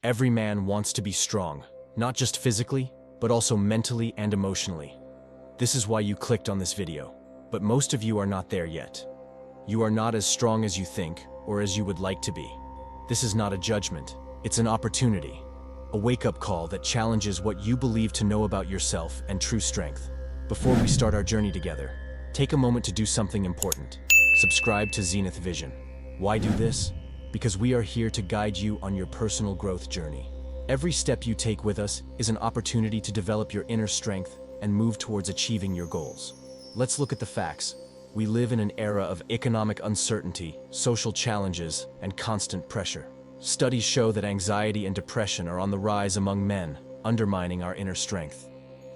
Every man wants to be strong, not just physically, but also mentally and emotionally. This is why you clicked on this video. But most of you are not there yet. You are not as strong as you think or as you would like to be. This is not a judgment, it's an opportunity. A wake-up call that challenges what you believe to know about yourself and true strength. Before we start our journey together, take a moment to do something important. Subscribe to Zenith Vision. Why do this? Because we are here to guide you on your personal growth journey. Every step you take with us is an opportunity to develop your inner strength and move towards achieving your goals. Let's look at the facts. We live in an era of economic uncertainty, social challenges, and constant pressure. Studies show that anxiety and depression are on the rise among men, undermining our inner strength.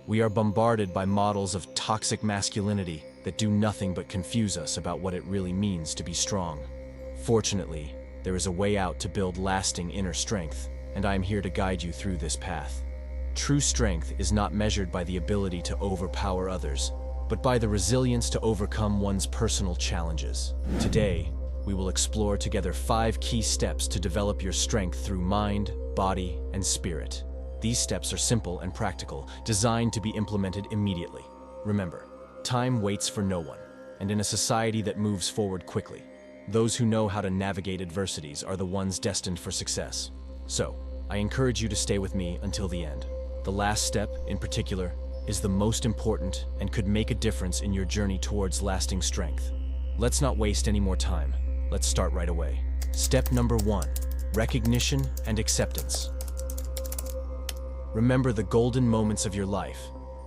We are bombarded by models of toxic masculinity that do nothing but confuse us about what it really means to be strong. Fortunately, there is a way out to build lasting inner strength, and I am here to guide you through this path. True strength is not measured by the ability to overpower others, but by the resilience to overcome one's personal challenges. Today, we will explore together 5 key steps to develop your strength through mind, body, and spirit. These steps are simple and practical, designed to be implemented immediately. Remember, time waits for no one, and in a society that moves forward quickly, those who know how to navigate adversities are the ones destined for success. So, I encourage you to stay with me until the end. The last step, in particular, is the most important and could make a difference in your journey towards lasting strength. Let's not waste any more time. Let's start right away. Step number 1, recognition and acceptance. Remember the golden moments of your life,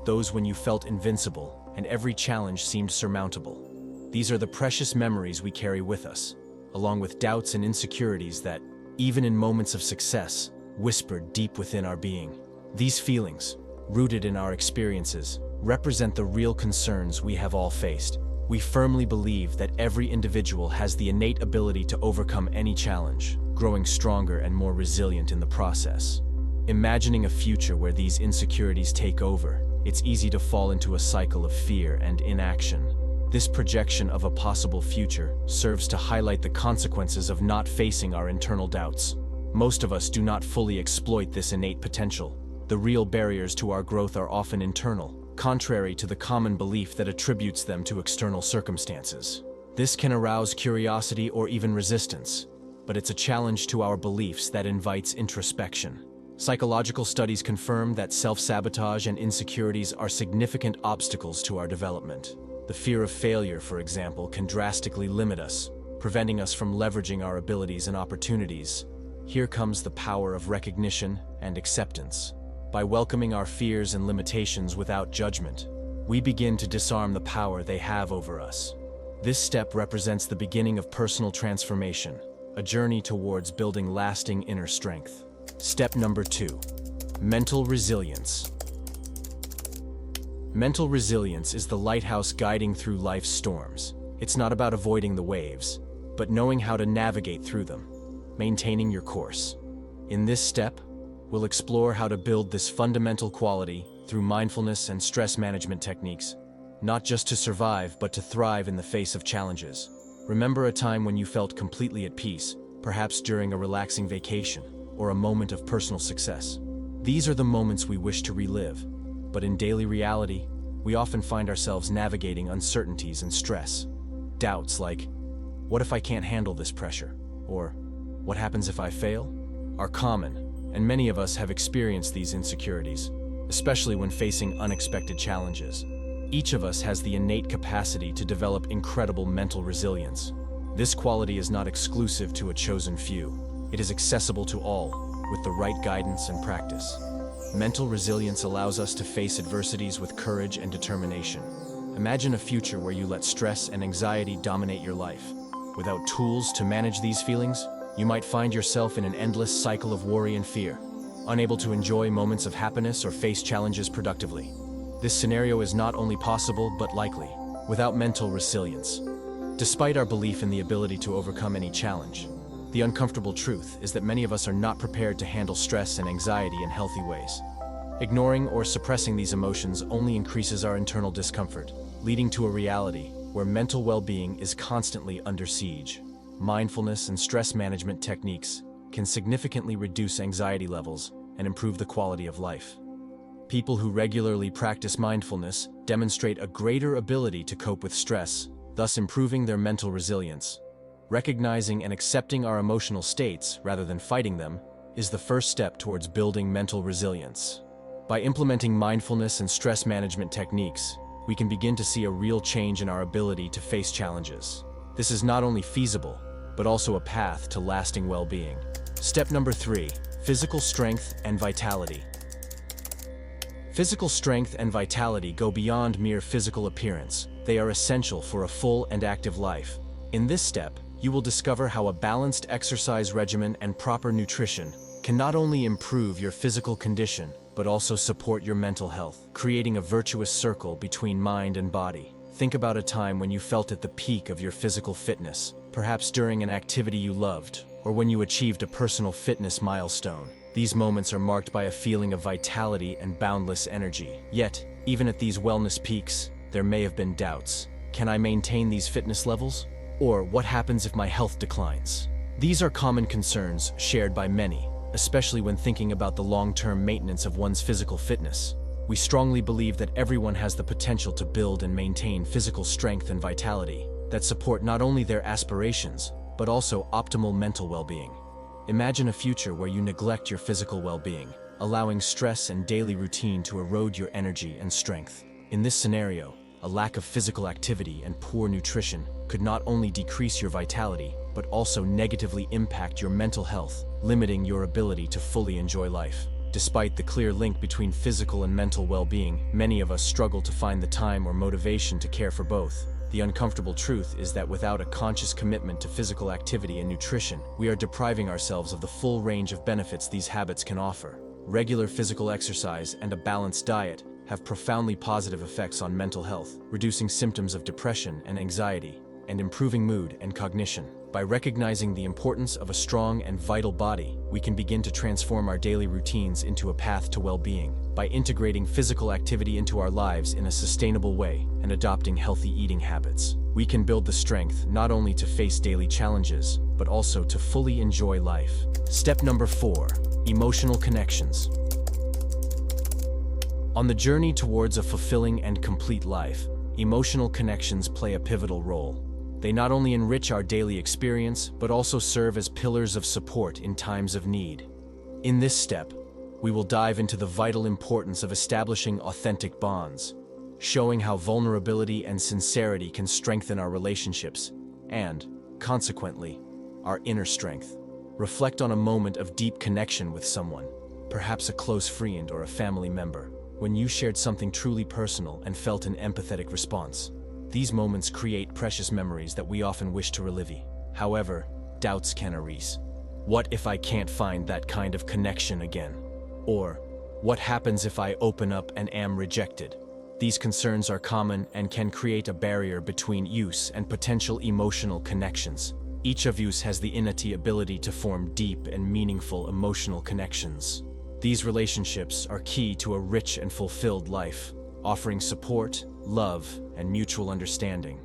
those when you felt invincible and every challenge seemed surmountable. These are the precious memories we carry with us, along with doubts and insecurities that, even in moments of success, whispered deep within our being. These feelings, rooted in our experiences, represent the real concerns we have all faced. We firmly believe that every individual has the innate ability to overcome any challenge, growing stronger and more resilient in the process. Imagining a future where these insecurities take over, it's easy to fall into a cycle of fear and inaction. This projection of a possible future serves to highlight the consequences of not facing our internal doubts. Most of us do not fully exploit this innate potential. The real barriers to our growth are often internal, contrary to the common belief that attributes them to external circumstances. This can arouse curiosity or even resistance, but it's a challenge to our beliefs that invites introspection. Psychological studies confirm that self-sabotage and insecurities are significant obstacles to our development. The fear of failure, for example, can drastically limit us, preventing us from leveraging our abilities and opportunities. Here comes the power of recognition and acceptance. By welcoming our fears and limitations without judgment, we begin to disarm the power they have over us. This step represents the beginning of personal transformation, a journey towards building lasting inner strength. Step number 2, mental resilience. Mental resilience is the lighthouse guiding through life's storms. It's not about avoiding the waves, but knowing how to navigate through them, maintaining your course. In this step, we'll explore how to build this fundamental quality through mindfulness and stress management techniques, not just to survive, but to thrive in the face of challenges. Remember a time when you felt completely at peace, perhaps during a relaxing vacation or a moment of personal success. These are the moments we wish to relive, but in daily reality, we often find ourselves navigating uncertainties and stress. Doubts like, what if I can't handle this pressure? Or, what happens if I fail? Are common, and many of us have experienced these insecurities, especially when facing unexpected challenges. Each of us has the innate capacity to develop incredible mental resilience. This quality is not exclusive to a chosen few. It is accessible to all, with the right guidance and practice. Mental resilience allows us to face adversities with courage and determination. Imagine a future where you let stress and anxiety dominate your life. Without tools to manage these feelings, you might find yourself in an endless cycle of worry and fear, unable to enjoy moments of happiness or face challenges productively. This scenario is not only possible, but likely, without mental resilience. Despite our belief in the ability to overcome any challenge, the uncomfortable truth is that many of us are not prepared to handle stress and anxiety in healthy ways. Ignoring or suppressing these emotions only increases our internal discomfort, leading to a reality where mental well-being is constantly under siege. Mindfulness and stress management techniques can significantly reduce anxiety levels and improve the quality of life. People who regularly practice mindfulness demonstrate a greater ability to cope with stress, thus improving their mental resilience. Recognizing and accepting our emotional states rather than fighting them is the first step towards building mental resilience. By implementing mindfulness and stress management techniques, we can begin to see a real change in our ability to face challenges. This is not only feasible, but also a path to lasting well-being. Step number 3, physical strength and vitality. Physical strength and vitality go beyond mere physical appearance. They are essential for a full and active life. In this step, you will discover how a balanced exercise regimen and proper nutrition can not only improve your physical condition, but also support your mental health, creating a virtuous circle between mind and body. Think about a time when you felt at the peak of your physical fitness, perhaps during an activity you loved, or when you achieved a personal fitness milestone. These moments are marked by a feeling of vitality and boundless energy. Yet, even at these wellness peaks, there may have been doubts. Can I maintain these fitness levels? Or what happens if my health declines? These are common concerns shared by many, especially when thinking about the long-term maintenance of one's physical fitness. We strongly believe that everyone has the potential to build and maintain physical strength and vitality that support not only their aspirations, but also optimal mental well-being. Imagine a future where you neglect your physical well-being, allowing stress and daily routine to erode your energy and strength. In this scenario, a lack of physical activity and poor nutrition could not only decrease your vitality, but also negatively impact your mental health, limiting your ability to fully enjoy life. Despite the clear link between physical and mental well-being, many of us struggle to find the time or motivation to care for both. The uncomfortable truth is that without a conscious commitment to physical activity and nutrition, we are depriving ourselves of the full range of benefits these habits can offer. Regular physical exercise and a balanced diet have profoundly positive effects on mental health, reducing symptoms of depression and anxiety, and improving mood and cognition. By recognizing the importance of a strong and vital body, we can begin to transform our daily routines into a path to well-being. By integrating physical activity into our lives in a sustainable way and adopting healthy eating habits, we can build the strength not only to face daily challenges, but also to fully enjoy life. Step number 4, emotional connections. On the journey towards a fulfilling and complete life, emotional connections play a pivotal role. They not only enrich our daily experience, but also serve as pillars of support in times of need. In this step, we will dive into the vital importance of establishing authentic bonds, showing how vulnerability and sincerity can strengthen our relationships and, consequently, our inner strength. Reflect on a moment of deep connection with someone, perhaps a close friend or a family member, when you shared something truly personal and felt an empathetic response. These moments create precious memories that we often wish to relive. However, doubts can arise. What if I can't find that kind of connection again? Or, what happens if I open up and am rejected? These concerns are common and can create a barrier between use and potential emotional connections. Each of us has the innate ability to form deep and meaningful emotional connections. These relationships are key to a rich and fulfilled life, offering support, love, and mutual understanding.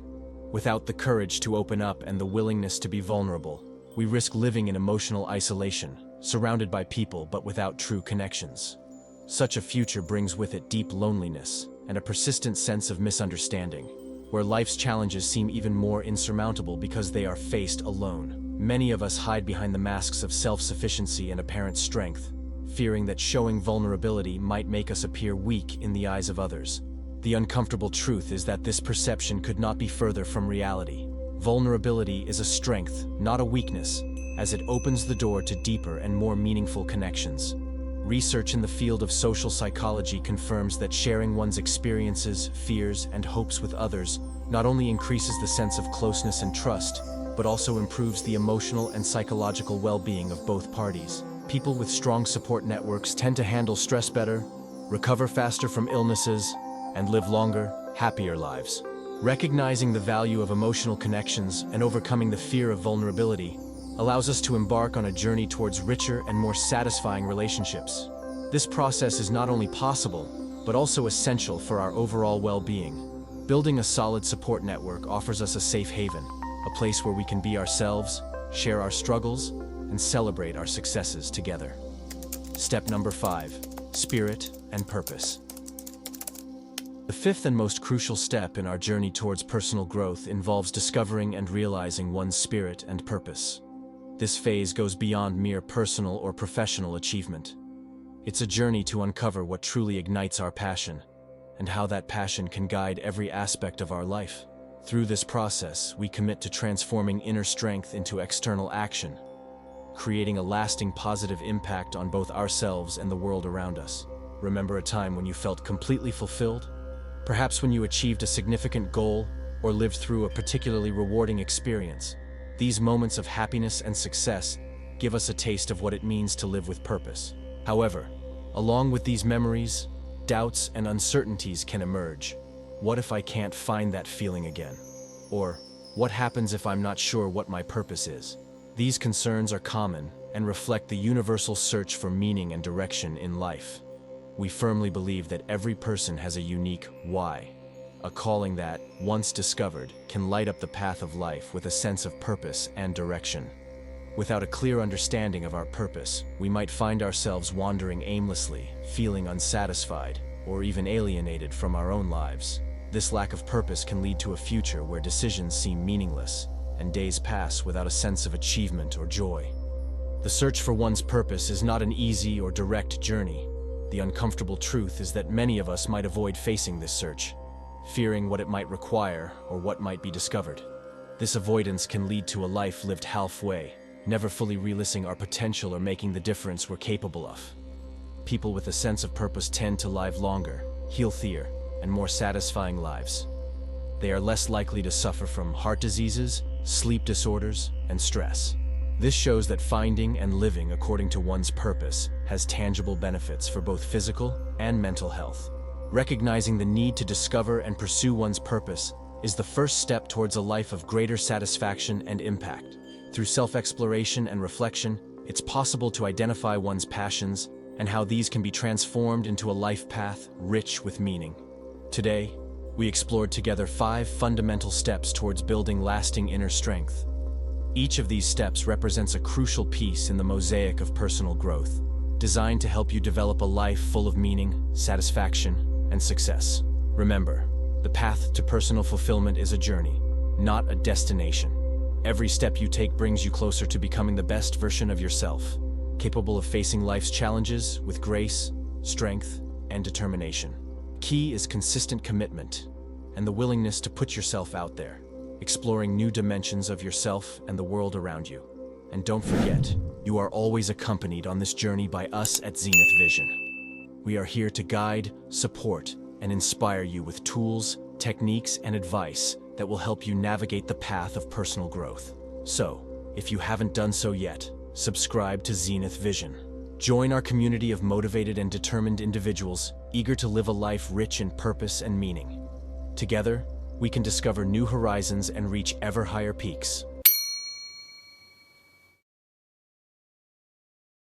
Without the courage to open up and the willingness to be vulnerable, we risk living in emotional isolation, surrounded by people but without true connections. Such a future brings with it deep loneliness and a persistent sense of misunderstanding, where life's challenges seem even more insurmountable because they are faced alone. Many of us hide behind the masks of self-sufficiency and apparent strength, fearing that showing vulnerability might make us appear weak in the eyes of others. The uncomfortable truth is that this perception could not be further from reality. Vulnerability is a strength, not a weakness, as it opens the door to deeper and more meaningful connections. Research in the field of social psychology confirms that sharing one's experiences, fears, and hopes with others not only increases the sense of closeness and trust, but also improves the emotional and psychological well-being of both parties. People with strong support networks tend to handle stress better, recover faster from illnesses, and live longer, happier lives. Recognizing the value of emotional connections and overcoming the fear of vulnerability allows us to embark on a journey towards richer and more satisfying relationships. This process is not only possible, but also essential for our overall well-being. Building a solid support network offers us a safe haven, a place where we can be ourselves, share our struggles, and celebrate our successes together. Step number 5, spirit and purpose. The fifth and most crucial step in our journey towards personal growth involves discovering and realizing one's spirit and purpose. This phase goes beyond mere personal or professional achievement. It's a journey to uncover what truly ignites our passion, and how that passion can guide every aspect of our life. Through this process, we commit to transforming inner strength into external action, creating a lasting positive impact on both ourselves and the world around us. Remember a time when you felt completely fulfilled? Perhaps when you achieved a significant goal or lived through a particularly rewarding experience. These moments of happiness and success give us a taste of what it means to live with purpose. However, along with these memories, doubts and uncertainties can emerge. What if I can't find that feeling again? Or, what happens if I'm not sure what my purpose is? These concerns are common and reflect the universal search for meaning and direction in life. We firmly believe that every person has a unique why, a calling that, once discovered, can light up the path of life with a sense of purpose and direction. Without a clear understanding of our purpose, we might find ourselves wandering aimlessly, feeling unsatisfied, or even alienated from our own lives. This lack of purpose can lead to a future where decisions seem meaningless, and days pass without a sense of achievement or joy. The search for one's purpose is not an easy or direct journey. The uncomfortable truth is that many of us might avoid facing this search, fearing what it might require or what might be discovered. This avoidance can lead to a life lived halfway, never fully realizing our potential or making the difference we're capable of. People with a sense of purpose tend to live longer, healthier, and more satisfying lives. They are less likely to suffer from heart diseases, sleep disorders, and stress. This shows that finding and living according to one's purpose has tangible benefits for both physical and mental health. Recognizing the need to discover and pursue one's purpose is the first step towards a life of greater satisfaction and impact. Through self-exploration and reflection, it's possible to identify one's passions and how these can be transformed into a life path rich with meaning. Today, we explored together 5 fundamental steps towards building lasting inner strength. Each of these steps represents a crucial piece in the mosaic of personal growth, designed to help you develop a life full of meaning, satisfaction, and success. Remember, the path to personal fulfillment is a journey, not a destination. Every step you take brings you closer to becoming the best version of yourself, capable of facing life's challenges with grace, strength, and determination. Key is consistent commitment and the willingness to put yourself out there, exploring new dimensions of yourself and the world around you. And don't forget, you are always accompanied on this journey by us at Zenith Vision. We are here to guide, support, and inspire you with tools, techniques, and advice that will help you navigate the path of personal growth. So, if you haven't done so yet, subscribe to Zenith Vision. Join our community of motivated and determined individuals eager to live a life rich in purpose and meaning. Together, we can discover new horizons and reach ever higher peaks.